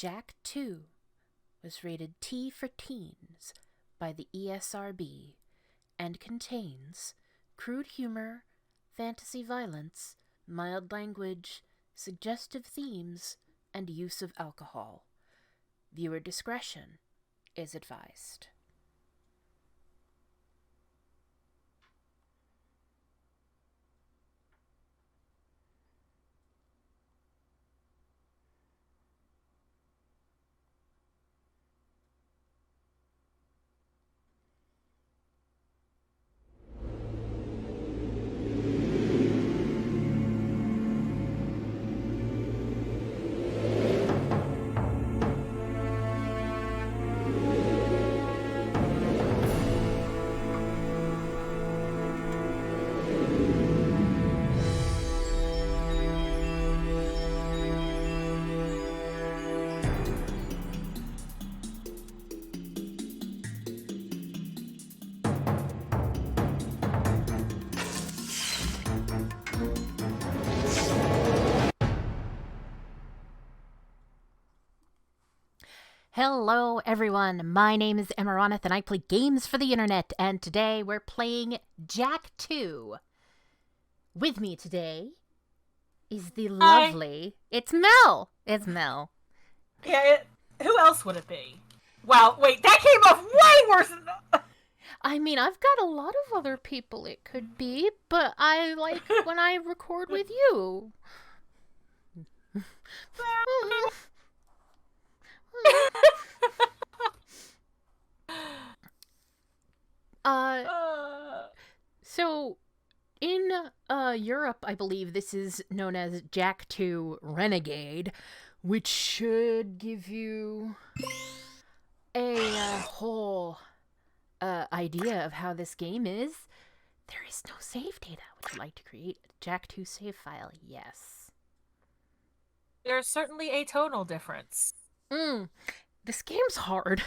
Jak 2 was rated T for teens by the ESRB and contains crude humor, fantasy violence, mild language, suggestive themes, and use of alcohol. Viewer discretion is advised. Hello everyone, my name is Amaronith and I play games for the internet, and today we're playing Jak 2. With me today is the lovely... It's Mel! It's Mel. Yeah, who else would it be? Wow, wait, that came off way worse than... I mean, I've got a lot of other people it could be, but I like when I record with you. So in Europe, I believe this is known as Jak 2 Renegade, which should give you a whole idea of how this game is. There is no save data. Would you like to create a Jak 2 save file? Yes. There's certainly a tonal difference. This game's hard.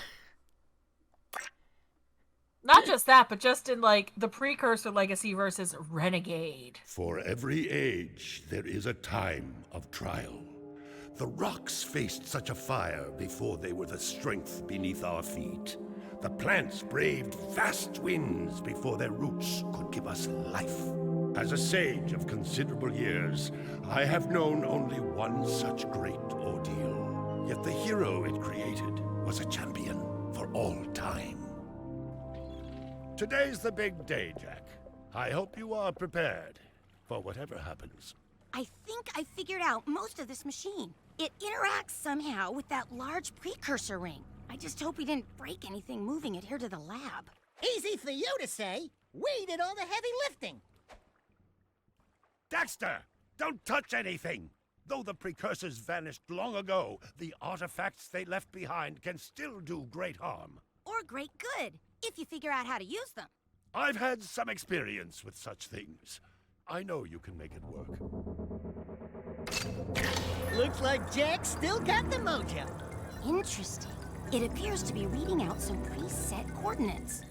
Not just that, but just in, like, the Precursor Legacy versus Renegade. For every age, there is a time of trial. The rocks faced such a fire before they were the strength beneath our feet. The plants braved vast winds before their roots could give us life. As a sage of considerable years, I have known only one such great ordeal. Yet the hero it created was a champion for all time. Today's the big day, Jak. I hope you are prepared for whatever happens. I think I figured out most of this machine. It interacts somehow with that large precursor ring. I just hope we didn't break anything moving it here to the lab. Easy for you to say. We did all the heavy lifting. Daxter, don't touch anything! Though the precursors vanished long ago, the artifacts they left behind can still do great harm. Or great good, if you figure out how to use them. I've had some experience with such things. I know you can make it work. Looks like Jak still got the mojo. Interesting. It appears to be reading out some preset coordinates.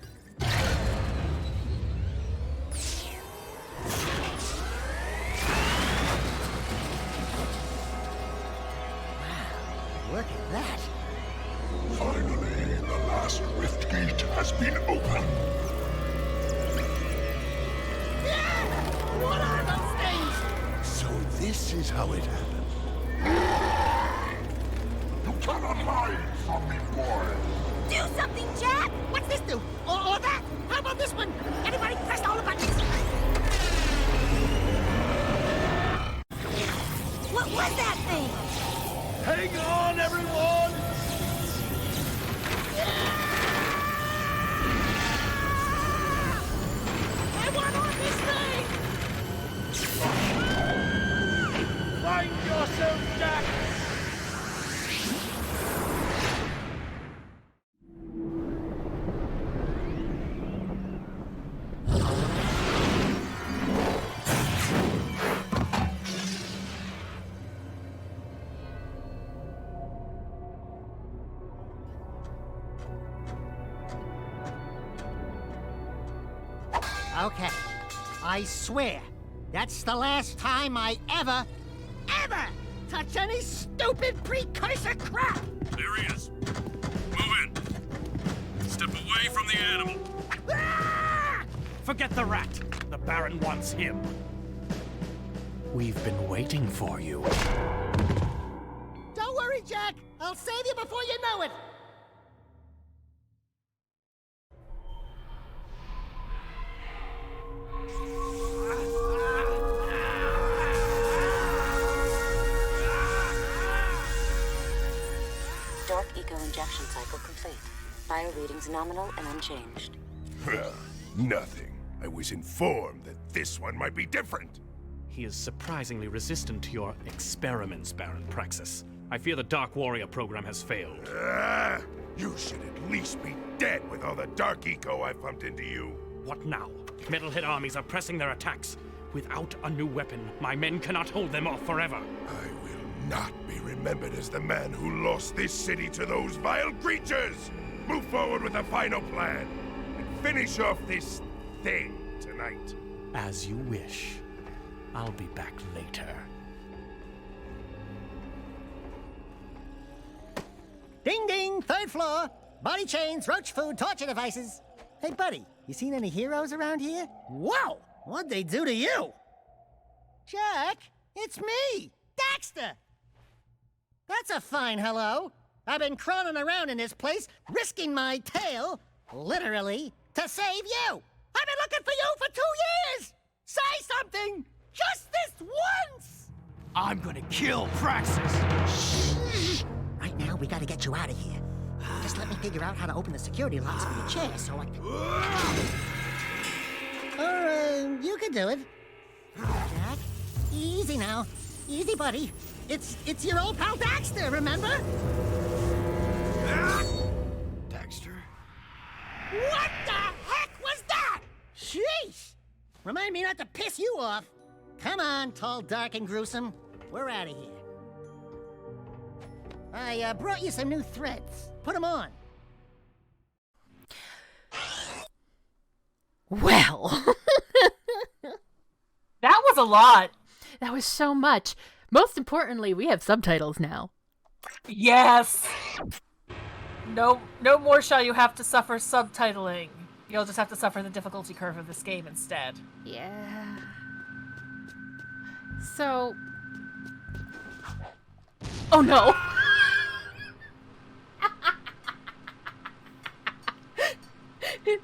Look at that. Finally, the last rift gate has been opened. What are those things? So this is how it happened. You cannot hide from me, boy. Do something, Jak! What's this do? Or that? How about this one? Everybody press all the buttons. What was that thing? Hang on, everyone! I want on this thing! Find yourself, Jak! Okay, I swear, that's the last time I ever touch any stupid precursor crap! There he is. Move in. Step away from the animal. Ah! Forget the rat. The Baron wants him. We've been waiting for you. Don't worry, Jak. I'll save you before you know it. Dark eco injection cycle complete. Bio readings nominal and unchanged. Well, nothing. I was informed that this one might be different. He is surprisingly resistant to your experiments, Baron Praxis. I fear the Dark Warrior program has failed. You should at least be dead with all the dark eco I pumped into you. What now? Metalhead armies are pressing their attacks. Without a new weapon, my men cannot hold them off forever. I will not be remembered as the man who lost this city to those vile creatures. Move forward with a final plan and finish off this thing tonight. As you wish. I'll be back later. Ding ding, 3rd floor. Body chains, roach food, torture devices. Hey, buddy, you seen any heroes around here? Whoa! What'd they do to you? Jak, it's me, Daxter. That's a fine hello. I've been crawling around in this place, risking my tail, literally, to save you. I've been looking for you for 2 years. Say something, just this once. I'm gonna kill Praxis! Shh. Right now, we gotta get you out of here. Just let me figure out how to open the security locks for your chair so I can... Or, you can do it. Jak, easy now. Easy, buddy. It's your old pal Daxter, remember? Daxter? What the heck was that? Sheesh! Remind me not to piss you off. Come on, tall, dark, and gruesome. We're out of here. I brought you some new threads. Put them on. Well, That was a lot. that was so much. Most importantly, we have subtitles now. Yes. No more shall you have to suffer subtitling. You'll just have to suffer the difficulty curve of this game instead. Yeah. So... Oh no!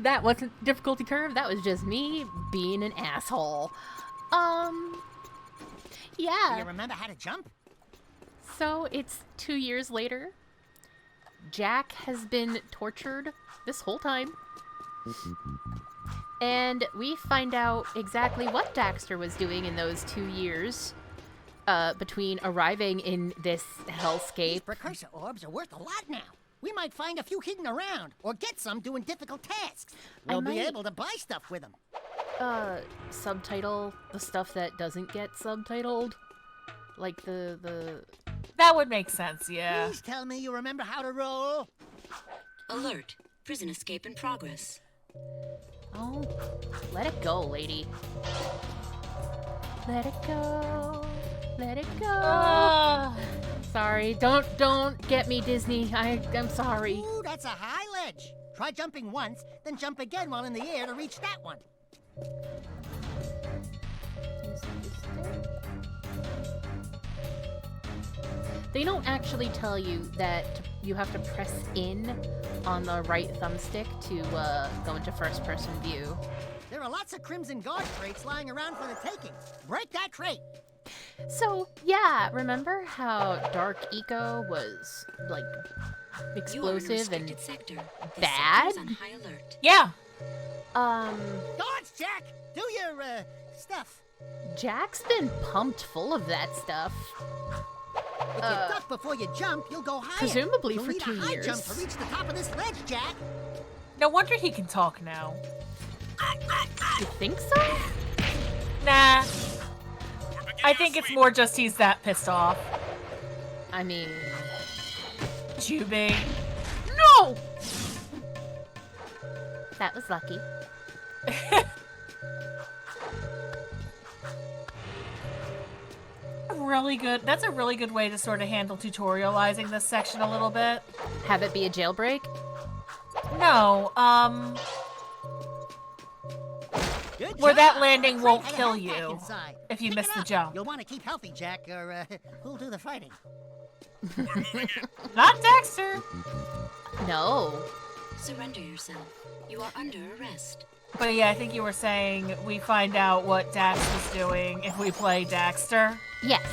That wasn't difficulty curve, that was just me being an asshole. Do Yeah. you remember how to jump? So it's 2 years later. Jak has been tortured this whole time. And we find out exactly what Daxter was doing in those 2 years between arriving in this These hellscape. precursor orbs are worth a lot now. We might find a few hidden around, or get some doing difficult tasks. We'll be might- able to buy stuff with them. Subtitle the stuff that doesn't get subtitled. Like the... That would make sense, yeah. Please tell me you remember how to roll. Alert. Prison escape in progress. Oh, let it go, lady. Let it go. Let it go. Sorry, don't get me, Disney. I'm sorry. Ooh, that's a high ledge. Try jumping once, then jump again while in the air to reach that one. They don't actually tell you that you have to press in on the right thumbstick to go into first-person view. There are lots of Crimson Guard crates lying around for the taking. Break that crate. So, yeah, remember how Dark Eco was, like, explosive and sector. bad? On high alert. Yeah. Dodge, Jak! Do your, stuff. Jak's been pumped full of that stuff. If you duck before you jump, you'll go higher. Presumably You'll for need 2 a high years. jump to reach the top of this ledge, Jak. No wonder he can talk now. You think so? Nah. I think it's more just he's that pissed off. I mean... Jubei. No! That was lucky. really good. That's a really good way to sort of handle tutorializing this section a little bit. Have it be a jailbreak? No, Good where job. that landing won't Had a kill health pack you inside. if you Pick miss it the up. jump. You'll want to keep healthy, Jak, or who'll do the fighting? We're moving in. Not Daxter. No. Surrender yourself. You are under arrest. But yeah, I think you were saying we find out what Dax is doing if we play Daxter. Yes.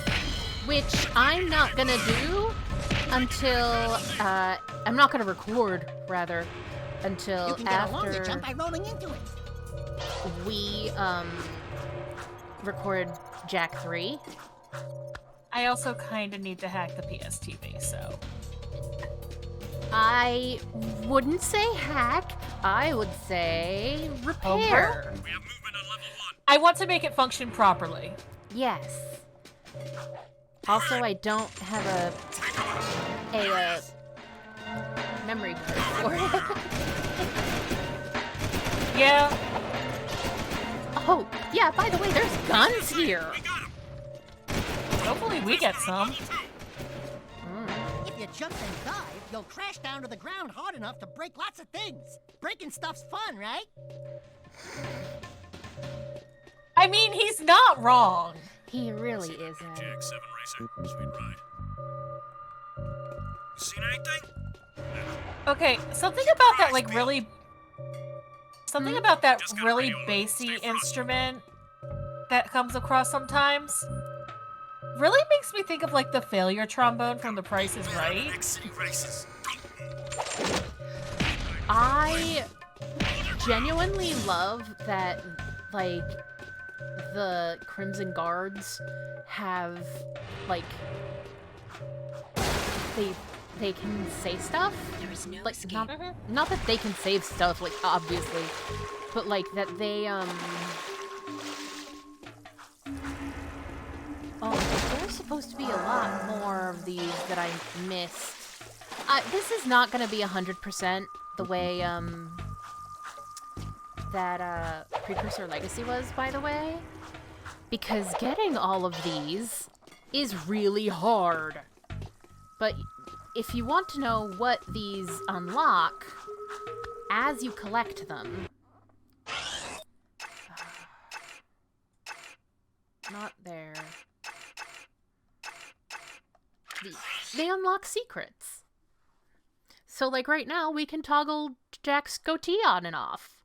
Which I'm not gonna do until, I'm not gonna record, rather, until You can get a longer after jump by rolling into it. we, record Jak 3. I also kind of need to hack the PSTV, so. I wouldn't say hack, I would say repair. Homebrew? We have movement on level 1. I want to make it function properly. Yes. Also, I don't have a memory card for it. Yeah. Oh, yeah, by the way, there's guns here. We got him. Hopefully we get some. Level 2. If you jump and dive, you'll crash down to the ground hard enough to break lots of things. Breaking stuff's fun, right? I mean, he's not wrong. He really isn't. JX7 Racer. Sweet ride. Seen anything? Okay, something about that, like, really... Something about that Just got really radio on. bassy Stay frosty. instrument that comes across sometimes really makes me think of, like, the failure trombone from The Price is Right. Next city races. I genuinely love that, like, the Crimson Guards have, like, they can say stuff. There is no Like, escape. not that they can save stuff, like, obviously, but, like, that they, Oh, there's supposed to be a lot more of these that I missed. This is not gonna be 100% the way, that, Precursor Legacy was, by the way. Because getting all of these is really hard. But if you want to know what these unlock as you collect them... Not there. They unlock secrets. So, like, right now, we can toggle Jak's goatee on and off.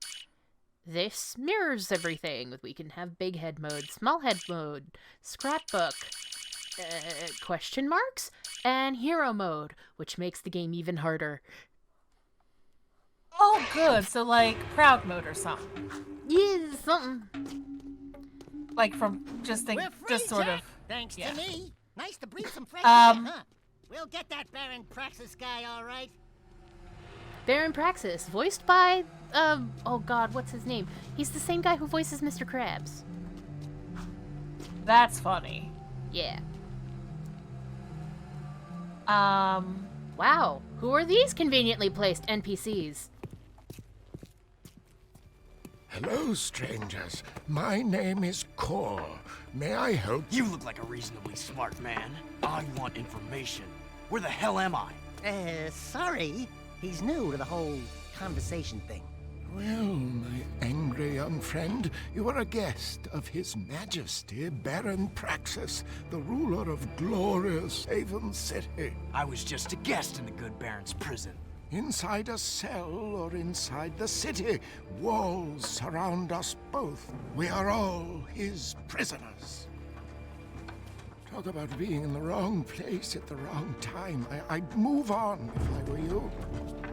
This mirrors everything. We can have big head mode, small head mode, scrapbook, question marks, and hero mode, which makes the game even harder. Oh, good. So, like, proud mode or something. Yeah, something. Like, from just think, We're free, just sort Jak, of. thanks yeah. to me. Nice to breathe some fresh Um, air, huh? We'll get that Baron Praxis guy, all right. Baron Praxis, voiced by, oh god, what's his name? He's the same guy who voices Mr. Krabs. That's funny. Yeah. Wow. Who are these conveniently placed NPCs? Hello, strangers. My name is Kor. May I help you? You look like a reasonably smart man. I want information. Where the hell am I? Sorry. He's new to the whole conversation thing. Well, my angry young friend, you are a guest of His Majesty, Baron Praxis, the ruler of glorious Haven City. I was just a guest in the good Baron's prison. Inside a cell or inside the city, walls surround us both. We are all his prisoners. Talk about being in the wrong place at the wrong time. I'd move on if I were you.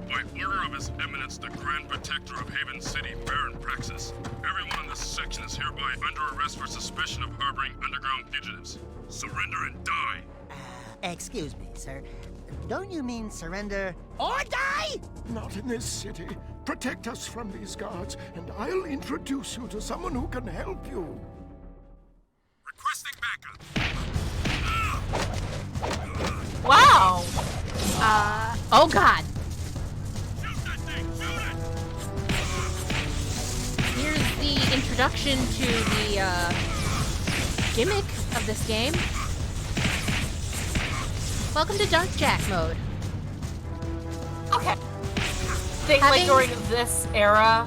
By order of His Eminence, the Grand Protector of Haven City, Baron Praxis, everyone in this section is hereby under arrest for suspicion of harboring underground fugitives. Surrender and die. Excuse me, sir. Don't you mean surrender or die? Not in this city. Protect us from these guards, and I'll introduce you to someone who can help you. Requesting backup. Wow. Oh god! Shoot that thing, shoot it! Here's the introduction to the, gimmick of this game. Welcome to Dark Jack mode. Okay. Think like during this era.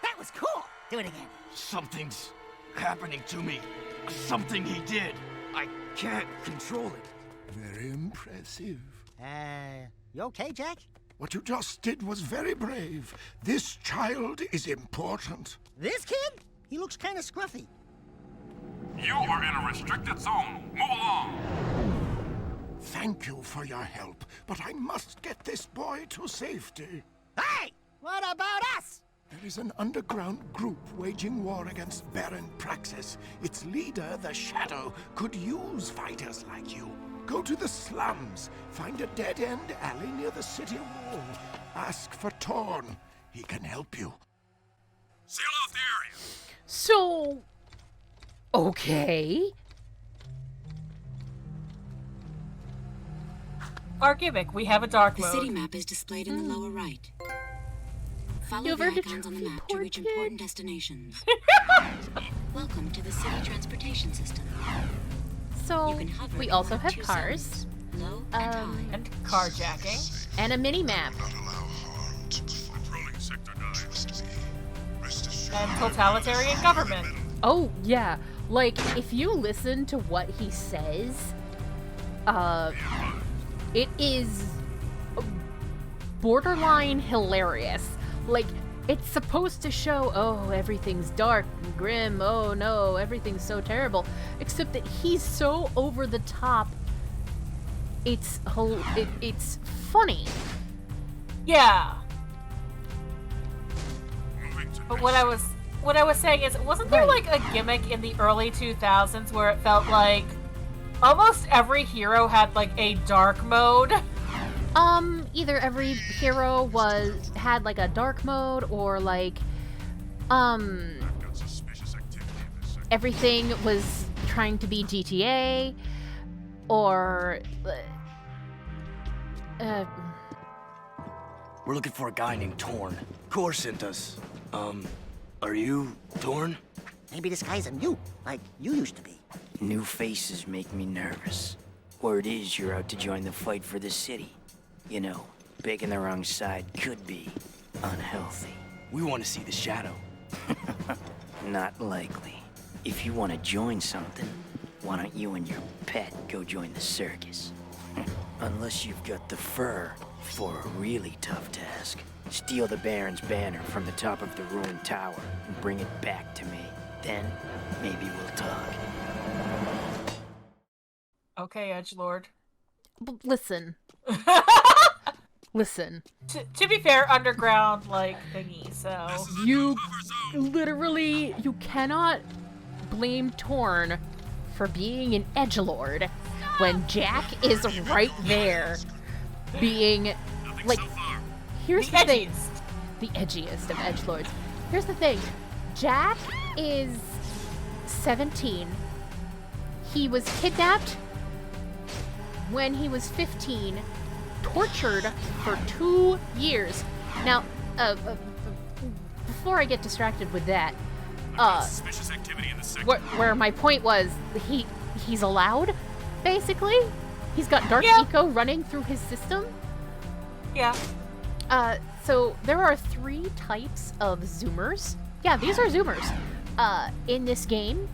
That was cool. Do it again. Something's happening to me. Something he did. I can't control it. Very impressive. You okay, Jack? What you just did was very brave. This child is important. This kid? He looks kind of scruffy. You are in a restricted zone. Move along. Thank you for your help, but I must get this boy to safety. Hey! What about us? There is an underground group waging war against Baron Praxis. Its leader, the Shadow, could use fighters like you. Go to the slums, find a dead-end alley near the city wall. Ask for Torn. He can help you. Seal off the area. So, okay. Our gimmick, we have a dark The mode. city map is displayed in the lower right. Follow You've the earned a icons on the trophy map to reach point. important destinations. Welcome to the city transportation system. So, You can hover we in also one of have two cars, zones, low and high. And carjacking. and a mini-map. Patrolling Sector 9. And totalitarian government. Oh, yeah. Like, if you listen to what he says, it is borderline hilarious. Like, it's supposed to show, oh, everything's dark and grim, oh no, everything's so terrible. Except that he's so over the top, it's funny. Yeah. But what I was saying is, wasn't there like a gimmick in the early 2000s where it felt like almost every hero had like a dark mode? Either every hero had like a dark mode, or like everything was trying to be GTA, or We're looking for a guy named Torn. Kor sent us. Are you Torn? Maybe this guy's a mute, like you used to be. New faces make me nervous. Word is you're out to join the fight for the city. You know, picking the wrong side could be unhealthy. We want to see the Shadow. Not likely. If you want to join something, why don't you and your pet go join the circus? Unless you've got the fur for a really tough task. Steal the Baron's banner from the top of the ruined tower and bring it back to me. Then, maybe we'll talk. Okay, Edgelord. listen. Listen. To be fair, underground, like, thingy, so... You literally, you cannot blame Torn for being an edgelord when Jack is right there being, like, here's the thing. The edgiest of edgelords. Here's the thing. Jack is 17. He was kidnapped when he was 15, tortured for 2 years. Now, before I get distracted with that, suspicious activity in the where my point was, he's allowed, basically. He's got Dark Eco running through his system. Yeah. So there are 3 types of Zoomers. Yeah, these are Zoomers. In this game,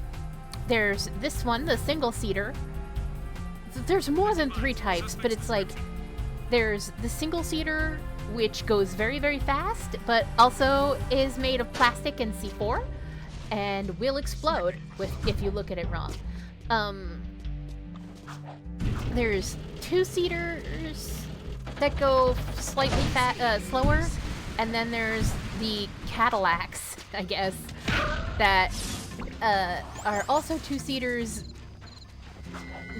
there's this one, the single-seater. There's more than 3 types, but it's like, there's the single-seater, which goes very, very fast, but also is made of plastic and C4, and will explode if you look at it wrong. There's 2-seaters that go slightly slower, and then there's the Cadillacs, I guess, that are also 2-seaters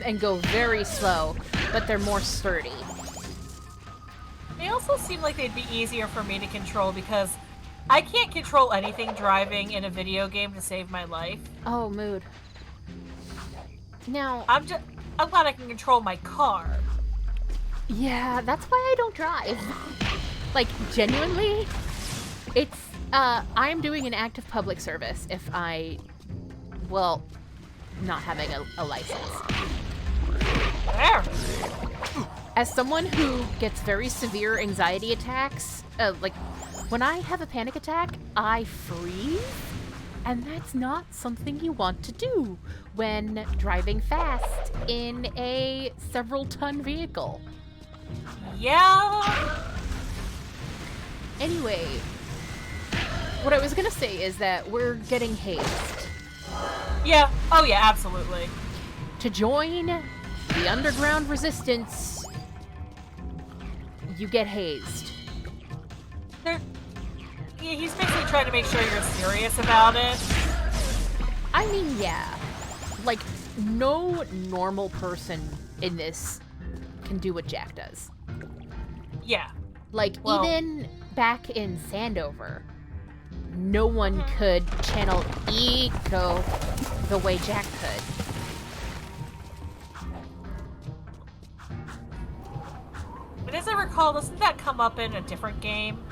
and go very slow, but they're more sturdy. They also seem like they'd be easier for me to control because I can't control anything driving in a video game to save my life. Oh, mood. Now, I'm glad I can control my car. Yeah, that's why I don't drive. Like, genuinely, it's, I'm doing an act of public service if I, well, not having a license. There. As someone who gets very severe anxiety attacks, like, when I have a panic attack, I freeze. And that's not something you want to do when driving fast in a several-ton vehicle. Yeah. Anyway, what I was gonna say is that we're getting hazed. Yeah. Oh yeah, absolutely. To join the underground resistance, you get hazed. He's basically trying to make sure you're serious about it. I mean, yeah. Like, no normal person in this can do what Jak does. Yeah. Like, Well, even back in Sandover, no one could channel ego the way Jak could. but as I recall, doesn't that come up in a different game?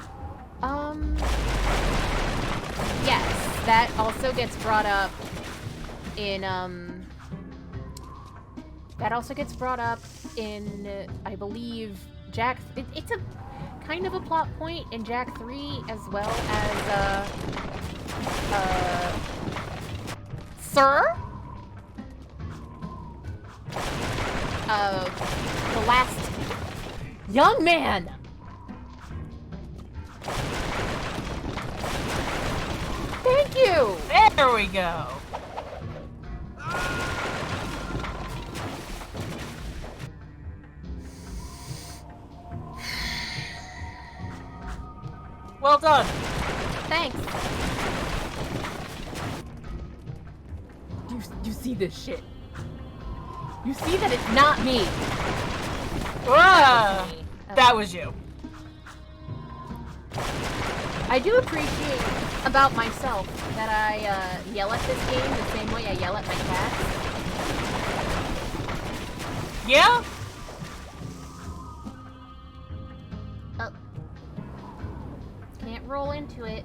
Yes, that also gets brought up in, I believe, Jak... It's a kind of a plot point in Jak 3, as well as, Sir? The last young man! Thank you! There we go. Well done. Thanks. You see this shit? You see that it's not me. That was you. I do appreciate about myself that I yell at this game the same way I yell at my cats. Yeah? Oh. Can't roll into it.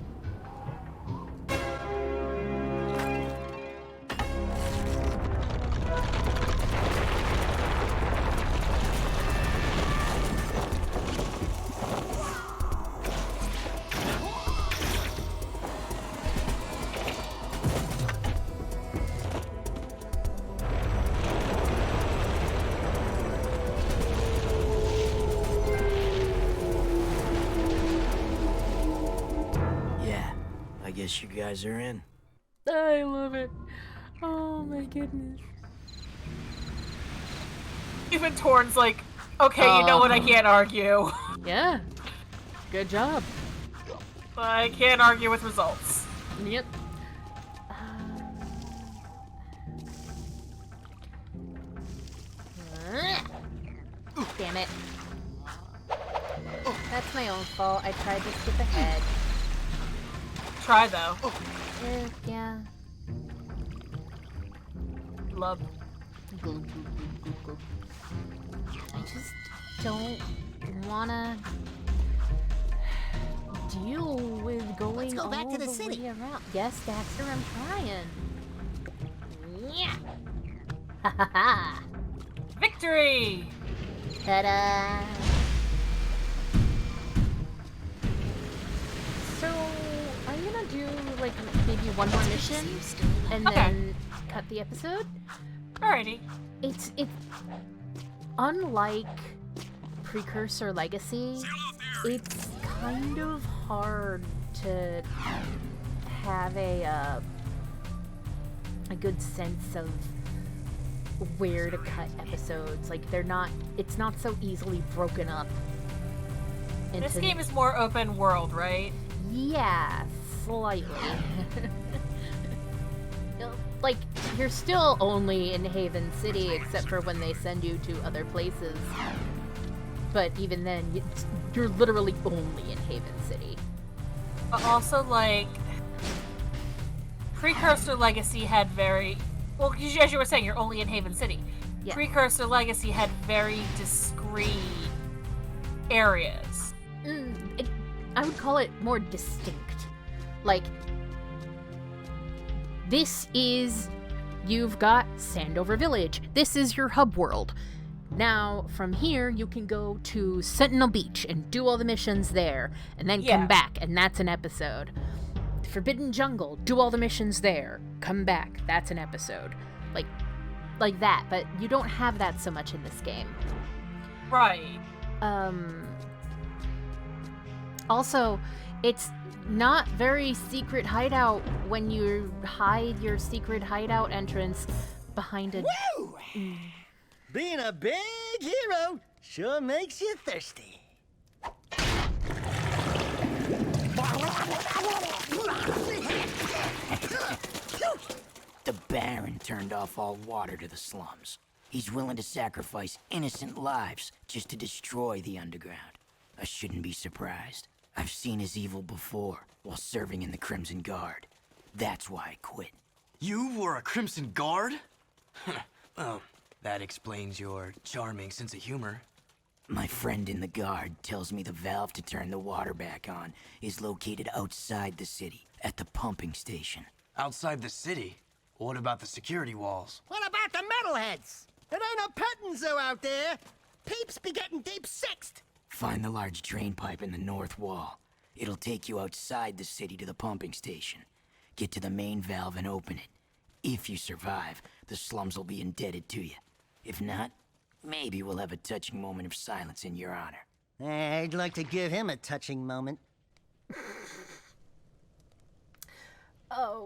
I guess you guys are in. I love it. Oh my goodness. Even Torn's like, okay, you know what, I can't argue. Yeah. Good job. I can't argue with results. Yep. Damn it. That's my own fault. I tried to skip ahead. Try though. Yeah. Love. I just don't wanna deal with going Let's go back all to the city. way around. Yes, Daxter, I'm trying. Yeah. Ha ha ha. Victory! Ta-da! So, I'm gonna do, like, maybe one more mission, and then cut the episode. Alrighty. It's unlike Precursor Legacy, it's kind of hard to have a good sense of where to cut episodes. Like, it's not so easily broken up into... This game is more open world, right? Yeah, slightly. Like, you're still only in Haven City, except for when they send you to other places. But even then, you're literally only in Haven City. But also, like, Precursor Legacy had very... Well, as you were saying, you're only in Haven City. Yeah. Precursor Legacy had very discrete areas. I would call it more distinct. Like, you've got Sandover Village. This is your hub world. Now, from here, you can go to Sentinel Beach and do all the missions there, and then Yeah. come back, and that's an episode. Forbidden Jungle, do all the missions there, come back, that's an episode. Like that, but you don't have that so much in this game. Right. Also, it's not very secret hideout when you hide your secret hideout entrance behind a... Woo! Being a big hero sure makes you thirsty. The Baron turned off all water to the slums. He's willing to sacrifice innocent lives just to destroy the underground. I shouldn't be surprised. I've seen his evil before while serving in the Crimson Guard. That's why I quit. You were a Crimson Guard? Well, that explains your charming sense of humor. My friend in the Guard tells me the valve to turn the water back on is located outside the city, at the pumping station. Outside the city? What about the security walls? What about the metalheads? There ain't no petting zoo out there. Peeps be getting deep-sixed. Find the large drain pipe in the north wall. It'll take you outside the city to the pumping station. Get to the main valve and open it. If you survive, the slums will be indebted to you. If not, maybe we'll have a touching moment of silence in your honor. I'd like to give him a touching moment.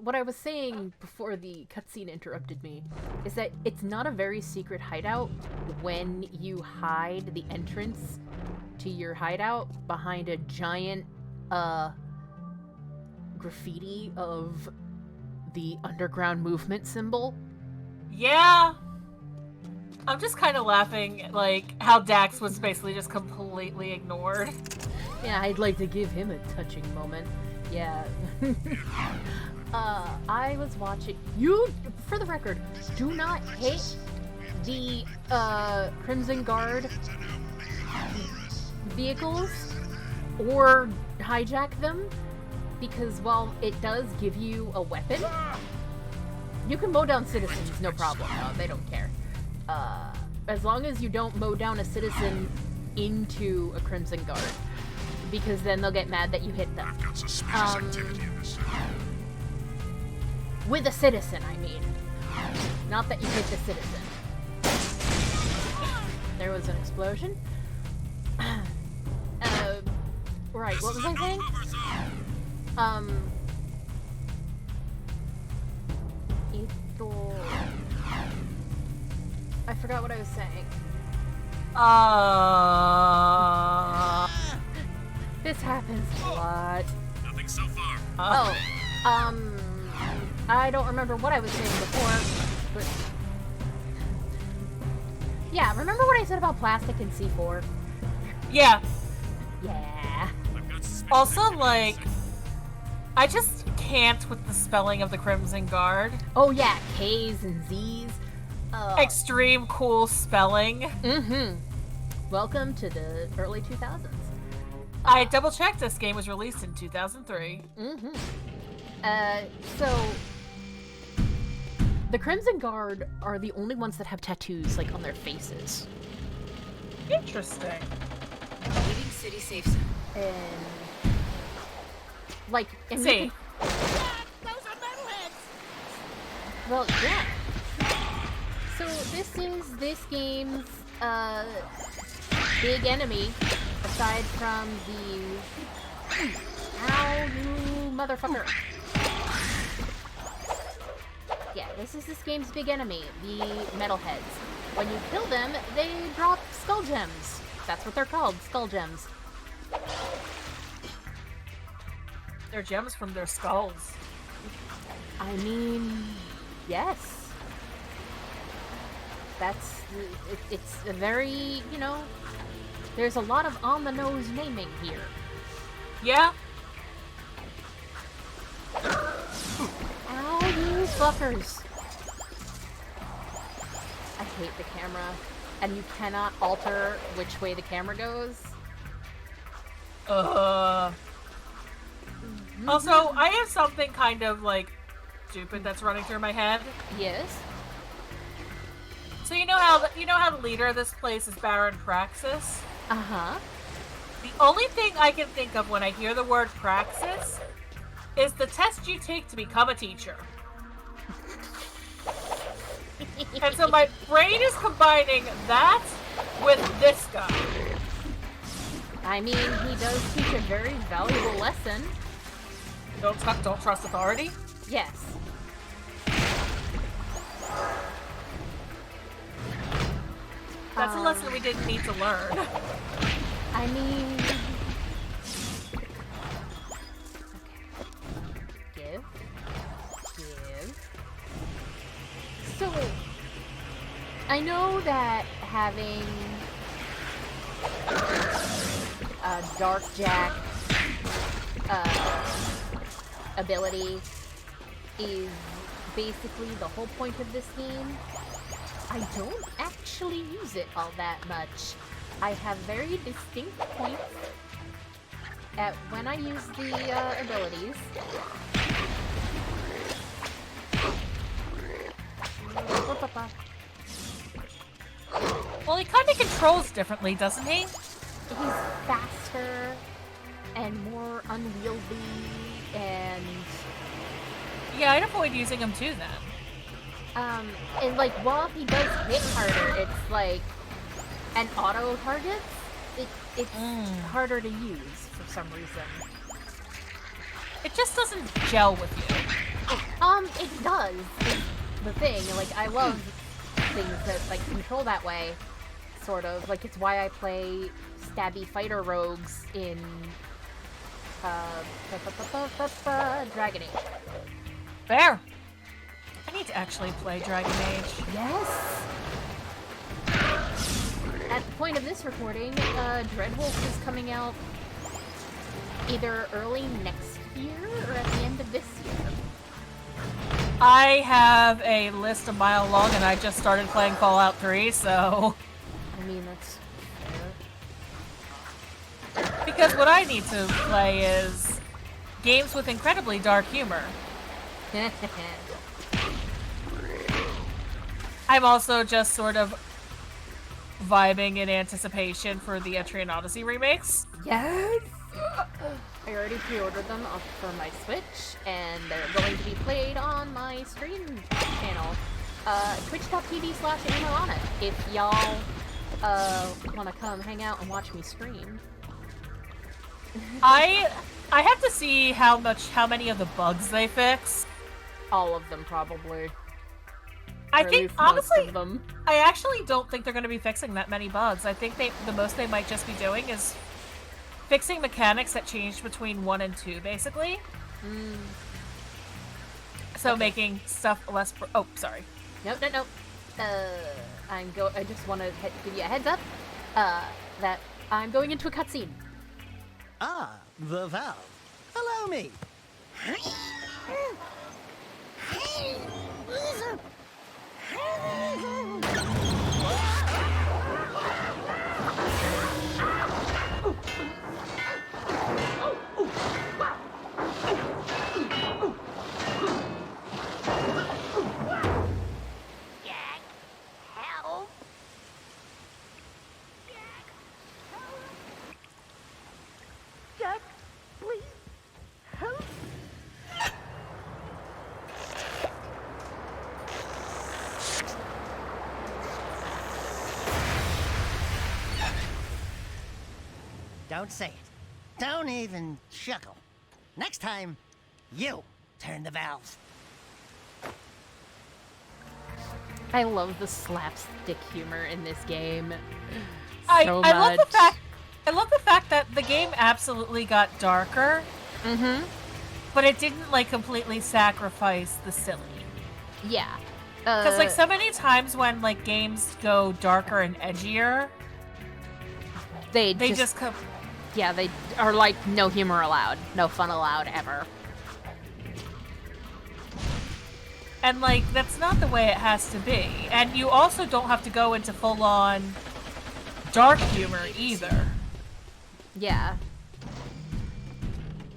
What I was saying before the cutscene interrupted me is that it's not a very secret hideout when you hide the entrance to your hideout behind a giant, graffiti of the underground movement symbol. Yeah. I'm just kind of laughing, like, how Dax was basically just completely ignored. Yeah, I'd like to give him a touching moment. Yeah. I was watching... You, for the record, do not hit the, Crimson Guard vehicles or hijack them, because while it does give you a weapon, you can mow down citizens, no problem. No, they don't care. As long as you don't mow down a citizen into a Crimson Guard, because then they'll get mad that you hit them. I've got suspicious activity in this city. With a citizen, I mean. Not that you hit the citizen. There was an explosion. Right, what was I saying? I forgot what I was saying. This happens a lot. Nothing so far. I don't remember what I was saying before, but... Yeah, remember what I said about plastic and C4? Yeah. Yeah. Also, like, I just can't with the spelling of the Crimson Guard. Oh yeah, K's and Z's. Extreme cool spelling. Mm-hmm. Welcome to the early 2000s. I double-checked this game was released in 2003. Mm-hmm. So... The Crimson Guard are the only ones that have tattoos, like, on their faces. Interesting. Leaving city safe zone. And... Like, and See. you can... Those are metalheads! Well, yeah. So this is this game's, big enemy, aside from the... Ow, you motherfucker. Yeah, this is this game's big enemy, the metalheads. When you kill them, they drop skull gems. That's what they're called, skull gems. They're gems from their skulls. I mean, yes. That's, it's a very, you know, there's a lot of on-the-nose naming here. Yeah. Ow, you fuckers. I hate the camera, and you cannot alter which way the camera goes. Also, I have something kind of, like, stupid that's running through my head. Yes? So you know how the leader of this place is Baron Praxis? Uh-huh. The only thing I can think of when I hear the word Praxis is the test you take to become a teacher. And so my brain is combining that with this guy. I mean, he does teach a very valuable lesson. Don't trust authority? Yes. That's a lesson we didn't need to learn. I mean... Okay. Give. So, I know that having a Dark Jak ability is basically the whole point of this game. I don't actually use it all that much. I have very distinct points at when I use the abilities. Well, he kind of controls differently, doesn't he? He's faster and more unwieldy, and yeah, I'd avoid using him too then. And like while he does hit harder, it's like an auto target. It's harder to use for some reason. It just doesn't gel with you. It does. It's the thing. Like I love things that like control that way. Sort of like it's why I play stabby fighter rogues in Dragon Age. Fair. I need to actually play Dragon Age. Yes. At the point of this recording, Dreadwolf is coming out either early next year or at the end of this year. I have a list a mile long, and I just started playing Fallout 3, so... I mean, that's fair. Because what I need to play is games with incredibly dark humor. I'm also just sort of vibing in anticipation for the Etrian Odyssey remakes. Yes! I already pre-ordered them for my Switch, and they're going to be played on my stream channel, twitch.tv/Amaronith, if y'all want to come hang out and watch me stream. I have to see how many of the bugs they fix. All of them, probably. I think, honestly, them. I actually don't think they're going to be fixing that many bugs. I think the most they might just be doing is fixing mechanics that changed between 1 and 2, basically. So okay. Making stuff less... Oh, sorry. Nope. I just want to give you a heads up that I'm going into a cutscene. Ah, the valve. Allow me. Don't say it. Don't even chuckle. Next time, you turn the valves. I love the slapstick humor in this game. I love the fact that the game absolutely got darker. But it didn't like completely sacrifice the silly. Yeah. Because like so many times when like games go darker and edgier, they just come. Yeah, they are like no humor allowed, no fun allowed ever. And like that's not the way it has to be. And you also don't have to go into full-on dark humor either. Yeah.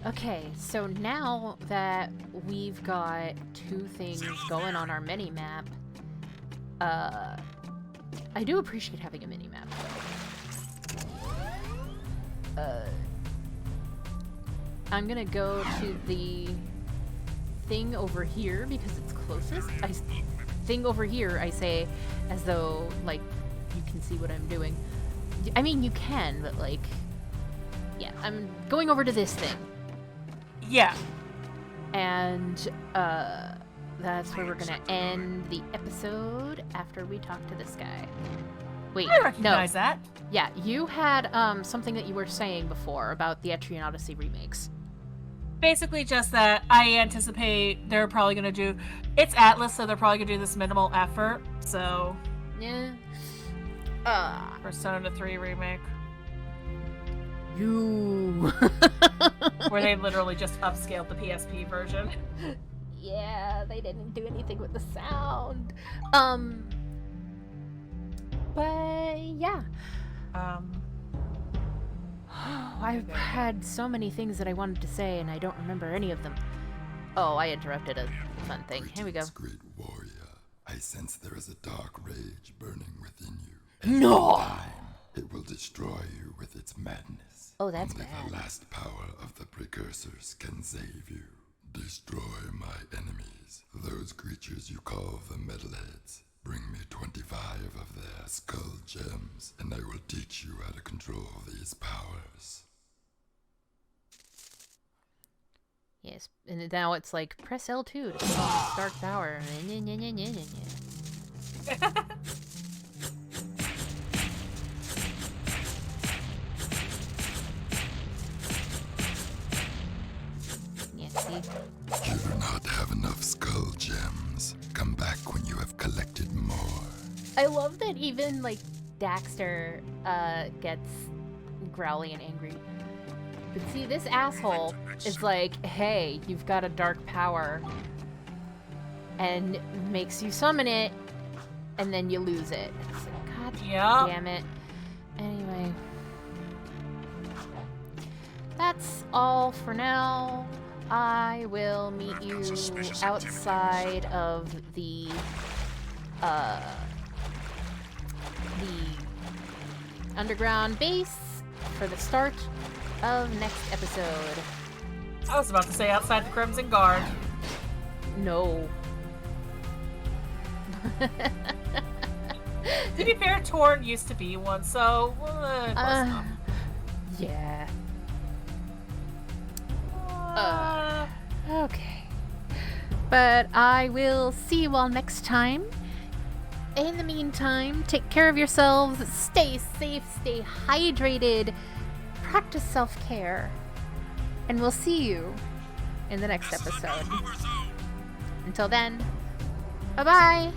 Okay, so now that we've got two things going on our mini-map, I do appreciate having a mini-map, though. I'm gonna go to the thing over here because it's closest. Thing over here, I say, as though, like, you can see what I'm doing. I mean, you can, but, like, yeah, I'm going over to this thing. Yeah. And, that's where we're gonna end the episode after we talk to this guy. Wait, I recognize no. that. Yeah, you had, something that you were saying before about the Etrian Odyssey remakes. Basically just that I anticipate they're probably going to do... It's Atlas, so they're probably going to do this minimal effort, so... Yeah. Persona 3 remake. You. Where they literally just upscaled the PSP version. Yeah, they didn't do anything with the sound. But, yeah. I've had so many things that I wanted to say, and I don't remember any of them. Oh, I interrupted a fun thing. Here we go. Great warrior, I sense there is a dark rage burning within you. No! In time, it will destroy you with its madness. Oh, that's Only bad. the last power of the precursors can save you. Destroy my enemies, those creatures you call the metalheads. Bring me 25 of their skull gems, and I will teach you how to control these powers. Yes, and now it's like, press L2 to start power. Yeah, see? You do not have enough skull gems. Come back when you have collected more. I love that even, like, Daxter, gets growly and angry. But see, this asshole is like, hey, you've got a dark power. And makes you summon it, and then you lose it. It's like, God damn it. Anyway. That's all for now. I will meet you outside of the underground base for the start of next episode. I was about to say outside the Crimson Guard. No. To be fair, Torn used to be one, so close enough. Yeah. Okay. But I will see you all next time. In the meantime, take care of yourselves, stay safe, stay hydrated, practice self-care, and we'll see you in the next episode. Until then, bye-bye!